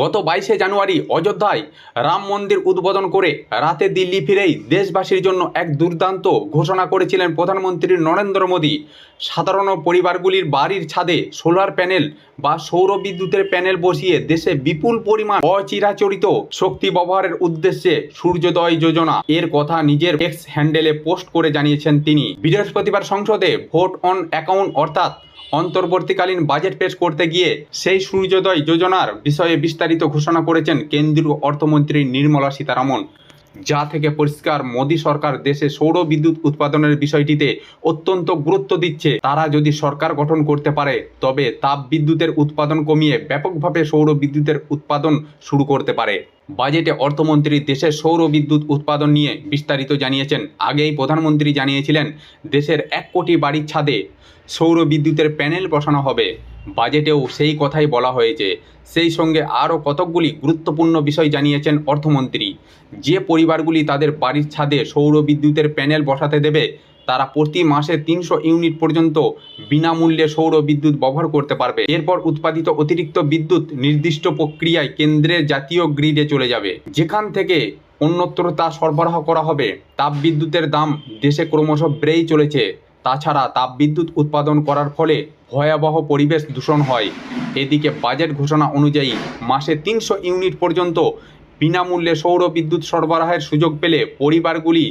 গত 22শে জানুয়ারি অযোধ্যায় রাম মন্দির উদ্বোধন করে রাতে দিল্লি ফিরেই দেশবাসীর জন্য এক দুর্দান্ত ঘোষণা করেছিলেন প্রধানমন্ত্রী নরেন্দ্র মোদী। সাধারণ পরিবারগুলির বাড়ির ছাদে সোলার প্যানেল বা সৌর বিদ্যুতের প্যানেল বসিয়ে দেশে বিপুল পরিমাণ অচিরাচরিত শক্তি ব্যবহারের উদ্দেশ্যে সূর্যোদয় যোজনা এর কথা নিজের এক্স হ্যান্ডেলে পোস্ট করে জানিয়েছেন তিনি। বৃহস্পতিবার সংসদে ভোট অন অ্যাকাউন্ট অর্থাৎ অন্তর্বর্তীকালীন বাজেট পেশ করতে গিয়ে সেই সূর্যোদয় যোজনার বিষয়ে বিস্তারিত ঘোষণা করেছেন কেন্দ্রীয় অর্থমন্ত্রী নির্মলা সীতারামন। যা থেকে পরিষ্কার মোদী সরকার দেশে সৌর বিদ্যুৎ উৎপাদনের বিষয়টিতে অত্যন্ত গুরুত্ব দিচ্ছে। তারা যদি সরকার গঠন করতে পারে তবে তাপ বিদ্যুতের উৎপাদন কমিয়ে ব্যাপকভাবে সৌর বিদ্যুতের উৎপাদন শুরু করতে পারে। বাজেটে অর্থমন্ত্রী দেশের সৌর বিদ্যুৎ উৎপাদন নিয়ে বিস্তারিত জানিয়েছেন। আগেই প্রধানমন্ত্রী জানিয়েছিলেন দেশের 1 কোটি বাড়ির ছাদে সৌর বিদ্যুতের প্যানেল বসানো হবে। বাজেটেও সেই কথাই বলা হয়েছে। সেই সঙ্গে আরও কতকগুলি গুরুত্বপূর্ণ বিষয় জানিয়েছেন অর্থমন্ত্রী। যে পরিবারগুলি তাদের বাড়ির ছাদে সৌর বিদ্যুতের প্যানেল বসাতে দেবে তারা প্রতি মাসে 300 ইউনিট পর্যন্ত বিনামূল্যে সৌর বিদ্যুৎ ব্যবহার করতে পারবে। এরপর উৎপাদিত অতিরিক্ত বিদ্যুৎ নির্দিষ্ট প্রক্রিয়ায় কেন্দ্রের জাতীয় গ্রিডে চলে যাবে, যেখান থেকে অন্যত্র তা সরবরাহ করা হবে। তাপবিদ্যুতের দাম দেশে ক্রমশ বেড়েই চলেছে। তাছাড়া তাপবিদ্যুৎ উৎপাদন করার ফলে ভয়াবহ পরিবেশ দূষণ হয়। এদিকে বাজেট ঘোষণা অনুযায়ী মাসে 300 ইউনিট পর্যন্ত বিনামূল্যে সৌর বিদ্যুৎ সরবরাহের সুযোগ পেলে পরিবারগুলি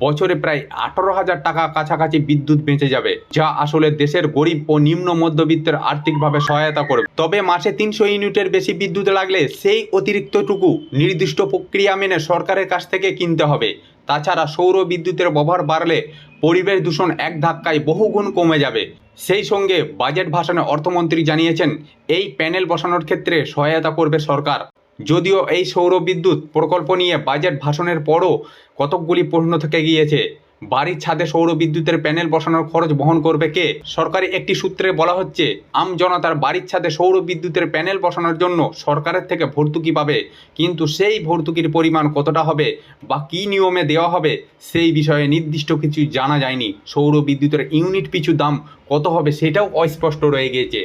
বছরে প্রায় 18,000 টাকা কাছাকাছি বিদ্যুৎ বেঁচে যাবে, যা আসলে দেশের গরিব ও নিম্ন মধ্যবিত্তের আর্থিকভাবে সহায়তা করবে। তবে মাসে 300 ইউনিটের বেশি বিদ্যুৎ লাগলে সেই অতিরিক্তটুকু নির্দিষ্ট প্রক্রিয়া মেনে সরকারের কাছ থেকে কিনতে হবে। তাছাড়া সৌর বিদ্যুতের ব্যবহার বাড়লে পরিবেশ দূষণ এক ধাক্কায় বহুগুণ কমে যাবে। সেই সঙ্গে বাজেট ভাষণে অর্থমন্ত্রী জানিয়েছেন এই প্যানেল বসানোর ক্ষেত্রে সহায়তা করবে সরকার। যদিও এই সৌর বিদ্যুৎ প্রকল্প নিয়ে বাজেট ভাষণের পরও কতকগুলি প্রশ্ন থেকে গিয়েছে। বাড়ির ছাদে সৌর বিদ্যুতের প্যানেল বসানোর খরচ বহন করবে কে? সরকারি একটি সূত্রে বলা হচ্ছে আমজনতার বাড়ির ছাদে সৌর বিদ্যুতের প্যানেল বসানোর জন্য সরকারের থেকে ভর্তুকি পাবে, কিন্তু সেই ভর্তুকির পরিমাণ কতটা হবে বা কী নিয়মে দেওয়া হবে সেই বিষয়ে নির্দিষ্ট কিছু জানা যায়নি। সৌর বিদ্যুতের ইউনিট পিছু দাম কত হবে সেটাও অস্পষ্ট রয়ে গিয়েছে।